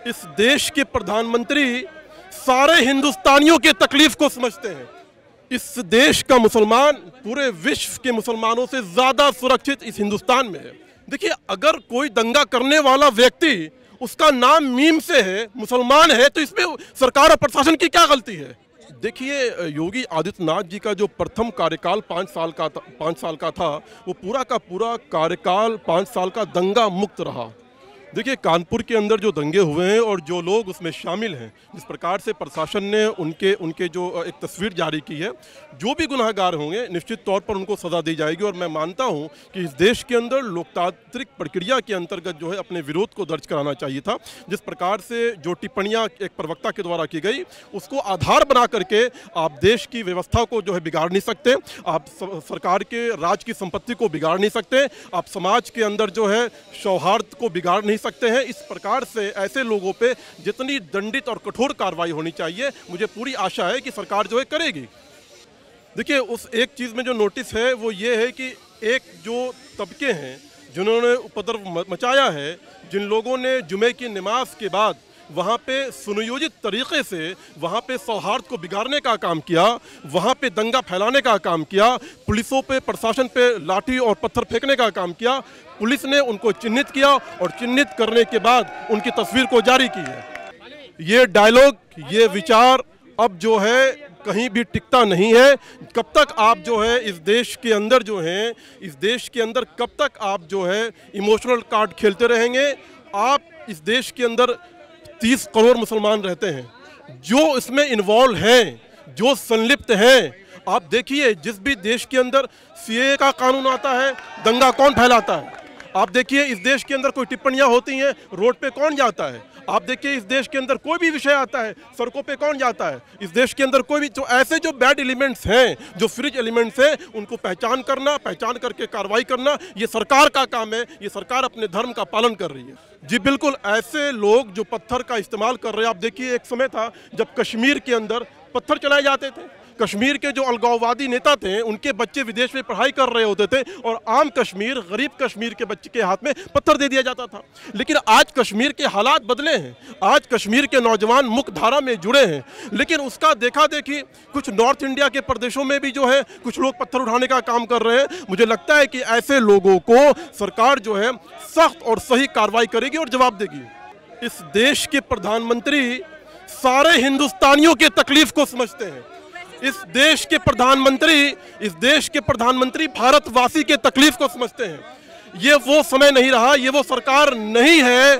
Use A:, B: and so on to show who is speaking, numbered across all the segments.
A: इस देश के प्रधानमंत्री सारे हिंदुस्तानियों के तकलीफ को समझते हैं। इस देश का मुसलमान पूरे विश्व के मुसलमानों से ज़्यादा सुरक्षित इस हिंदुस्तान में है। देखिए, अगर कोई दंगा करने वाला व्यक्ति उसका नाम मीम से है, मुसलमान है, तो इसमें सरकार और प्रशासन की क्या गलती है? देखिए, योगी आदित्यनाथ जी का जो प्रथम कार्यकाल 5 साल का था, वो पूरा का पूरा कार्यकाल 5 साल का दंगा मुक्त रहा। देखिए, कानपुर के अंदर जो दंगे हुए हैं और जो लोग उसमें शामिल हैं, जिस प्रकार से प्रशासन ने उनके जो एक तस्वीर जारी की है, जो भी गुनाहगार होंगे निश्चित तौर पर उनको सज़ा दी जाएगी। और मैं मानता हूं कि इस देश के अंदर लोकतांत्रिक प्रक्रिया के अंतर्गत जो है अपने विरोध को दर्ज कराना चाहिए था। जिस प्रकार से जो टिप्पणियां एक प्रवक्ता के द्वारा की गई, उसको आधार बना करके आप देश की व्यवस्था को जो है बिगाड़ नहीं सकते, आप सरकार के राज की संपत्ति को बिगाड़ नहीं सकते, आप समाज के अंदर जो है सौहार्द को बिगाड़ नहीं सकते हैं। इस प्रकार से ऐसे लोगों पे जितनी दंडित और कठोर कार्रवाई होनी चाहिए, मुझे पूरी आशा है कि सरकार जो है करेगी। देखिए, उस एक चीज़ में जो नोटिस है वो ये है कि एक जो तबके हैं जिन्होंने उपद्रव मचाया है, जिन लोगों ने जुमे की नमाज के बाद वहाँ पे सुनियोजित तरीके से वहाँ पे सौहार्द को बिगाड़ने का काम किया, वहाँ पे दंगा फैलाने का काम किया, पुलिसों पे, प्रशासन पे लाठी और पत्थर फेंकने का काम किया, पुलिस ने उनको चिन्हित किया और चिन्हित करने के बाद उनकी तस्वीर को जारी की है। ये डायलॉग, ये विचार अब जो है कहीं भी टिकता नहीं है। कब तक आप जो है इस देश के अंदर जो है, इस देश के अंदर कब तक आप जो है इमोशनल कार्ड खेलते रहेंगे? आप इस देश के अंदर 30 करोड़ मुसलमान रहते हैं, जो इसमें इन्वॉल्व हैं, जो संलिप्त हैं। आप देखिए, जिस भी देश के अंदर सीएए का कानून आता है, दंगा कौन फैलाता है? आप देखिए, इस देश के अंदर कोई टिप्पणियां होती हैं, रोड पे कौन जाता है? आप देखिए, इस देश के अंदर कोई भी विषय आता है, सड़कों पे कौन जाता है? इस देश के अंदर कोई भी जो ऐसे जो बैड एलिमेंट्स हैं, जो फ्रिज एलिमेंट्स हैं, उनको पहचान करके कार्रवाई करना, ये सरकार का काम है। ये सरकार अपने धर्म का पालन कर रही है। जी बिल्कुल, ऐसे लोग जो पत्थर का इस्तेमाल कर रहे हैं। आप देखिए, एक समय था जब कश्मीर के अंदर पत्थर चलाए जाते थे। कश्मीर के जो अलगाववादी नेता थे, उनके बच्चे विदेश में पढ़ाई कर रहे होते थे और आम कश्मीर, गरीब कश्मीर के बच्चे के हाथ में पत्थर दे दिया जाता था। लेकिन आज कश्मीर के हालात बदले हैं। आज कश्मीर के नौजवान मुख्य धारा में जुड़े हैं। लेकिन उसका देखा देखी कुछ नॉर्थ इंडिया के प्रदेशों में भी जो है कुछ लोग पत्थर उठाने का काम कर रहे हैं। मुझे लगता है कि ऐसे लोगों को सरकार जो है सख्त और सही कार्रवाई करेगी और जवाब देगी। इस देश के प्रधानमंत्री सारे हिंदुस्तानियों के तकलीफ को समझते हैं। इस देश के प्रधानमंत्री भारतवासी के तकलीफ को समझते हैं। ये वो समय नहीं रहा, ये वो सरकार नहीं है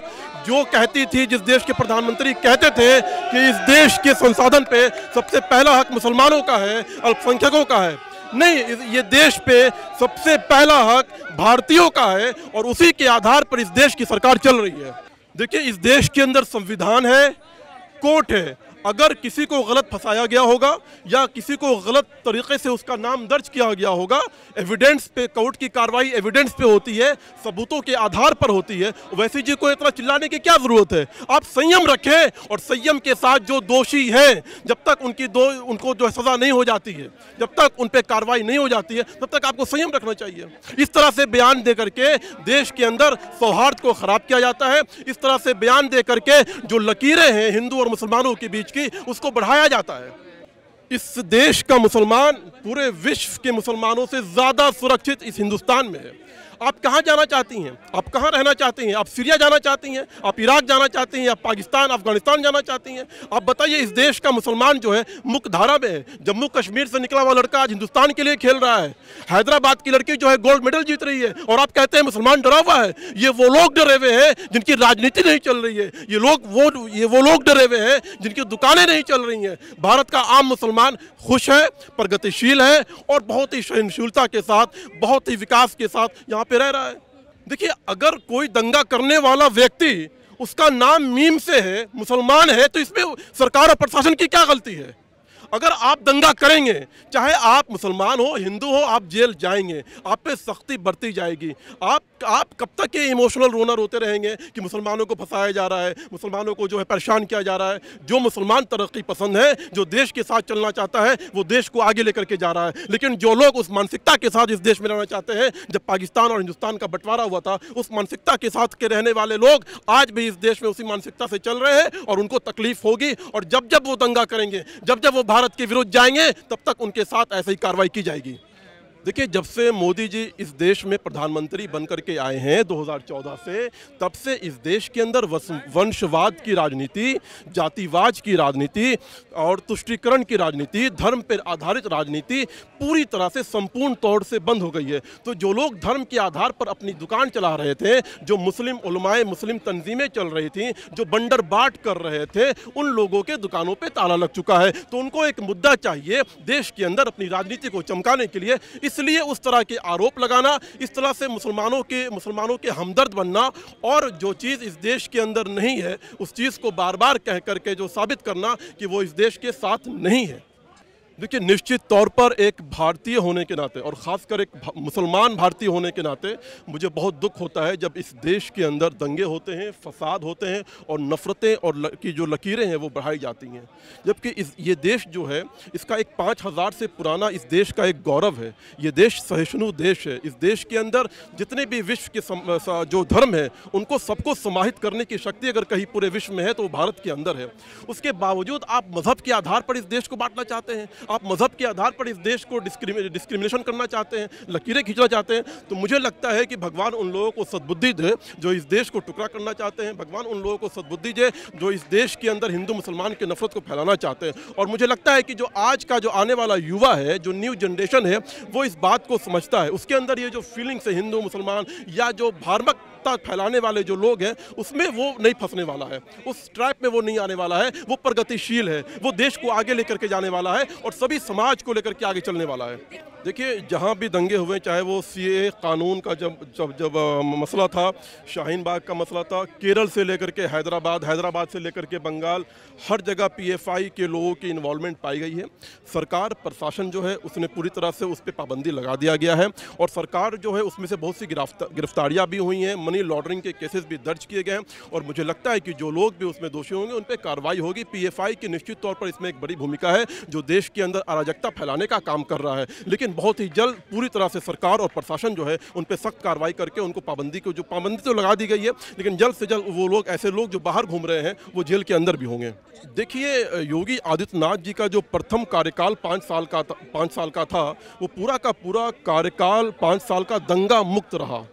A: जो कहती थी, जिस देश के प्रधानमंत्री कहते थे कि इस देश के संसाधन पे सबसे पहला हक मुसलमानों का है, अल्पसंख्यकों का है। नहीं, ये देश पे सबसे पहला हक भारतीयों का है और उसी के आधार पर इस देश की सरकार चल रही है। देखिए, इस देश के अंदर संविधान है, कोर्ट है। अगर किसी को गलत फंसाया गया होगा या किसी को गलत तरीके से उसका नाम दर्ज किया गया होगा, एविडेंस पे, कोर्ट की कार्रवाई एविडेंस पे होती है, सबूतों के आधार पर होती है। वैसे जी को इतना चिल्लाने की क्या जरूरत है? आप संयम रखें और संयम के साथ जो दोषी हैं, जब तक उनको जो सजा नहीं हो जाती है, जब तक उन पे कार्रवाई नहीं हो जाती है, तब तक आपको संयम रखना चाहिए। इस तरह से बयान दे करके देश के अंदर सौहार्द को खराब किया जाता है। इस तरह से बयान दे करके जो लकीरें हैं हिंदू और मुसलमानों के बीच की, उसको बढ़ाया जाता है। इस देश का मुसलमान पूरे विश्व के मुसलमानों से ज़्यादा सुरक्षित इस हिंदुस्तान में है। आप कहाँ जाना चाहती हैं? आप कहाँ रहना चाहती हैं? आप सीरिया जाना चाहती हैं? आप इराक जाना चाहती हैं? या पाकिस्तान, अफगानिस्तान जाना चाहती हैं? आप बताइए, इस देश का मुसलमान जो है मुख्य धारा में है। जम्मू कश्मीर से निकला हुआ लड़का आज हिंदुस्तान के लिए खेल रहा है। हैदराबाद की लड़की जो है गोल्ड मेडल जीत रही है और आप कहते हैं मुसलमान डरा हुआ है। ये वो लोग डरे हुए हैं जिनकी राजनीति नहीं चल रही है। ये वो लोग डरे हुए हैं जिनकी दुकानें नहीं चल रही हैं। भारत का आम मुसलमान खुश है, प्रगतिशील है और बहुत ही सहनशीलता के साथ, बहुत ही विकास के साथ यहाँ पे रह रहा है। देखिए, अगर कोई दंगा करने वाला व्यक्ति उसका नाम मीम से है, मुसलमान है, तो इसमें सरकार और प्रशासन की क्या गलती है? अगर आप दंगा करेंगे, चाहे आप मुसलमान हो, हिंदू हो, आप जेल जाएंगे, आप पे सख्ती बरती जाएगी। आप आप कब तक ये इमोशनल रोना रोते रहेंगे कि मुसलमानों को फंसाया जा रहा है, मुसलमानों को जो है परेशान किया जा रहा है। जो मुसलमान तरक्की पसंद है, जो देश के साथ चलना चाहता है, वो देश को आगे लेकर के जा रहा है। लेकिन जो लोग उस मानसिकता के साथ इस देश में रहना चाहते हैं, जब पाकिस्तान और हिंदुस्तान का बंटवारा हुआ था, उस मानसिकता के साथ के रहने वाले लोग आज भी इस देश में उसी मानसिकता से चल रहे हैं और उनको तकलीफ होगी। और जब जब वो दंगा करेंगे, जब जब वो भारत के विरुद्ध जाएंगे, तब तक उनके साथ ऐसे ही कार्रवाई की जाएगी। देखिए, जब से मोदी जी इस देश में प्रधानमंत्री बनकर के आए हैं 2014 से, तब से इस देश के अंदर वंशवाद की राजनीति, जातिवाद की राजनीति और तुष्टीकरण की राजनीति, धर्म पर आधारित राजनीति पूरी तरह से संपूर्ण तौर से बंद हो गई है। तो जो लोग धर्म के आधार पर अपनी दुकान चला रहे थे, जो मुस्लिम उलमाए मुस्लिम तंजीमें चल रही थी, जो बंडर बाट कर रहे थे, उन लोगों के दुकानों पे ताला लग चुका है। तो उनको एक मुद्दा चाहिए देश के अंदर अपनी राजनीति को चमकाने के लिए। इसलिए उस तरह के आरोप लगाना, इस तरह से मुसलमानों के हमदर्द बनना और जो चीज़ इस देश के अंदर नहीं है, उस चीज़ को बार बार कह करके जो साबित करना कि वो इस देश के साथ नहीं है। देखिए, निश्चित तौर पर एक भारतीय होने के नाते और ख़ासकर एक मुसलमान भारतीय होने के नाते मुझे बहुत दुख होता है जब इस देश के अंदर दंगे होते हैं, फसाद होते हैं और नफ़रतें और की जो लकीरें हैं वो बढ़ाई जाती हैं। जबकि ये देश जो है, इसका एक 5000 से पुराना इस देश का एक गौरव है। ये देश सहिष्णु देश है। इस देश के अंदर जितने भी विश्व के जो धर्म है, उनको सबको समाहित करने की शक्ति अगर कहीं पूरे विश्व में है तो वो भारत के अंदर है। उसके बावजूद आप मज़हब के आधार पर इस देश को बांटना चाहते हैं, आप मज़हब के आधार पर इस देश को डिस्क्रिमिनेशन करना चाहते हैं, लकीरें खींचना चाहते हैं। तो मुझे लगता है कि भगवान उन लोगों को सद्बुद्धि दे जो इस देश को टुकड़ा करना चाहते हैं। भगवान उन लोगों को सद्बुद्धि दे जो इस देश के अंदर हिंदू मुसलमान की नफरत को फैलाना चाहते हैं। और मुझे लगता है कि जो आज का जो आने वाला युवा है, जो न्यू जनरेशन है, वो इस बात को समझता है। उसके अंदर ये जो फीलिंग्स है हिंदू मुसलमान या जो धार्मिक फैलाने वाले जो लोग हैं, उसमें वो नहीं फंसने वाला है, उस ट्रैप में वो नहीं आने वाला है। वो प्रगतिशील है, वो देश को आगे लेकर के जाने वाला है और सभी समाज को लेकर के आगे चलने वाला है। देखिए, जहाँ भी दंगे हुए, चाहे वो सीए कानून का जब मसला था, शाहीन बाग का मसला था, केरल से लेकर के हैदराबाद से लेकर के बंगाल, हर जगह पीएफआई के लोगों की इन्वॉल्वमेंट पाई गई है। सरकार प्रशासन जो है उसने पूरी तरह से उस पर पाबंदी लगा दिया गया है और सरकार जो है उसमें से बहुत सी गिरफ्तारियाँ भी हुई हैं, मनी लॉन्ड्रिंग के केसेस भी दर्ज किए गए हैं। और मुझे लगता है कि जो लोग भी उसमें दोषी होंगे उन पर कार्रवाई होगी। पीएफआई की निश्चित तौर पर इसमें एक बड़ी भूमिका है, जो देश के अंदर अराजकता फैलाने का काम कर रहा है। लेकिन बहुत ही जल्द पूरी तरह से सरकार और प्रशासन जो है उन पर सख्त कार्रवाई करके उनको पाबंदी तो लगा दी गई है, लेकिन जल्द से जल्द वो लोग, ऐसे लोग जो बाहर घूम रहे हैं, वो जेल के अंदर भी होंगे। देखिए, योगी आदित्यनाथ जी का जो प्रथम कार्यकाल 5 साल का था, वो पूरा का पूरा कार्यकाल 5 साल का दंगा मुक्त रहा।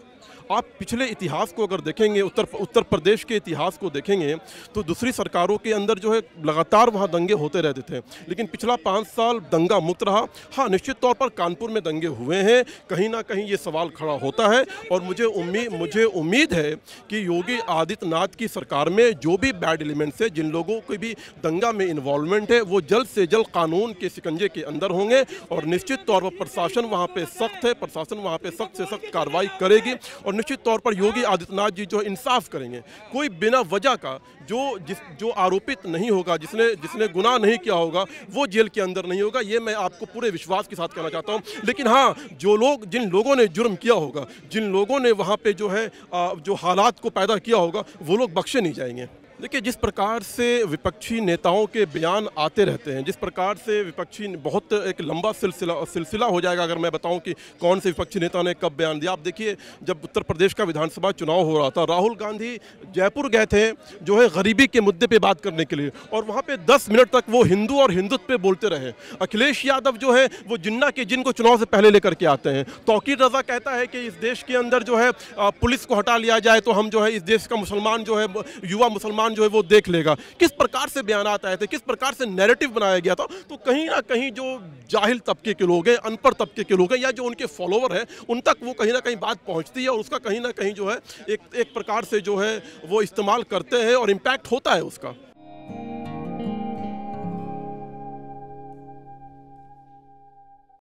A: आप पिछले इतिहास को अगर देखेंगे, उत्तर प्रदेश के इतिहास को देखेंगे, तो दूसरी सरकारों के अंदर जो है लगातार वहाँ दंगे होते रहते थे, लेकिन पिछला 5 साल दंगा मुक्त रहा। हाँ, निश्चित तौर पर कानपुर में दंगे हुए हैं, कहीं ना कहीं ये सवाल खड़ा होता है। और मुझे उम्मीद है कि योगी आदित्यनाथ की सरकार में जो भी बैड एलिमेंट्स है, जिन लोगों की भी दंगा में इन्वॉल्वमेंट है, वो जल्द से जल्द कानून के शिकंजे के अंदर होंगे। और निश्चित तौर पर प्रशासन वहाँ पर सख्त है, प्रशासन वहाँ पर सख्त से सख्त कार्रवाई करेगी। और निश्चित तौर पर योगी आदित्यनाथ जी जो इंसाफ करेंगे। कोई बिना वजह का जो आरोपित नहीं होगा, जिसने गुनाह नहीं किया होगा, वो जेल के अंदर नहीं होगा। ये मैं आपको पूरे विश्वास के साथ कहना चाहता हूँ। लेकिन हाँ, जिन लोगों ने जुर्म किया होगा, जिन लोगों ने वहाँ पे जो है जो हालात को पैदा किया होगा, वो लोग बख्शे नहीं जाएंगे। देखिए, जिस प्रकार से विपक्षी नेताओं के बयान आते रहते हैं, जिस प्रकार से विपक्षी, बहुत एक लंबा सिलसिला हो जाएगा अगर मैं बताऊं कि कौन से विपक्षी नेता ने कब बयान दिया। आप देखिए, जब उत्तर प्रदेश का विधानसभा चुनाव हो रहा था, राहुल गांधी जयपुर गए थे जो है गरीबी के मुद्दे पे बात करने के लिए, और वहाँ पे 10 मिनट तक वो हिंदू और हिंदुत्व पे बोलते रहे। अखिलेश यादव जो है वो जिन्ना के जिन को चुनाव से पहले लेकर के आते हैं। तौकीर रजा कहता है कि इस देश के अंदर जो है पुलिस को हटा लिया जाए तो हम जो है इस देश का मुसलमान जो है, युवा मुसलमान जो है वो देख लेगा। किस प्रकार से बयानात आए थे, किस प्रकार से नैरेटिव बनाया गया था। तो कहीं ना कहीं जो जाहिल तबके के लोग हैं, अनपढ़ तबके के लोग हैं, या जो उनके फॉलोवर हैं, उन तक वो कहीं ना कहीं बात पहुंचती है और उसका कहीं ना कहीं जो है एक प्रकार से जो है वो इस्तेमाल करते हैं और इम्पैक्ट होता है उसका।